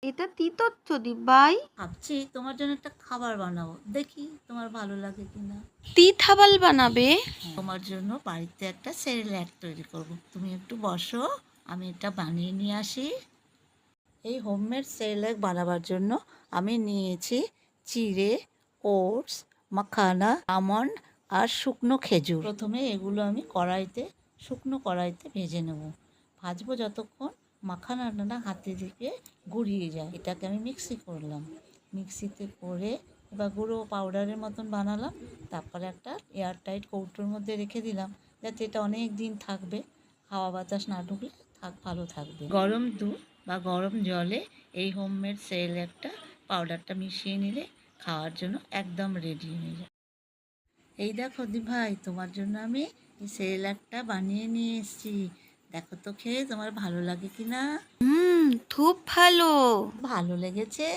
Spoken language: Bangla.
এটা তিতচ্ছ দিব্যাই। ভাবছি তোমার জন্য একটা খাবার বানাবো, দেখি তোমার ভালো লাগে কিনা। তিথাবাল বানাবে? তোমার জন্য বাড়িতে একটা সেরেল্যাক তৈরি করব, তুমি একটু বসো, আমি এটা বানিয়ে নিয়ে আসি। এই হোমমেড সেরেল্যাক বানাবার জন্য আমি নিয়েছি চিড়ে, ওটস, মাখানা, আমন্ড আর শুকনো খেজুর। প্রথমে এগুলো আমি শুকনো কড়াইতে ভেজে নেব। ভাজবো যতক্ষণ মাখানাটা না হাতে দিয়ে গুঁড়িয়ে যায়। এটাকে আমি মিক্সি করলাম, মিক্সিতে করে এবার গুঁড়ো পাউডারের মতন বানালাম। তারপরে একটা এয়ারটাইট কৌটোর মধ্যে রেখে দিলাম, যাতে এটা অনেক দিন থাকবে, হাওয়া বাতাস না ঢুকলে ভালো থাকবে। গরম দুধ বা গরম জলে এই হোমমেড সেরেল্যাকটা পাউডারটা মিশিয়ে নিলে খাওয়ার জন্য একদম রেডি হয়ে যায়। এই দেখো দি ভাই, তোমার জন্য আমি এই সেরেল্যাকটা বানিয়ে নিয়ে এসেছি। দেখো তো খেয়ে তোমার ভালো লাগে কি না। খুব ভালো। ভালো লেগেছে?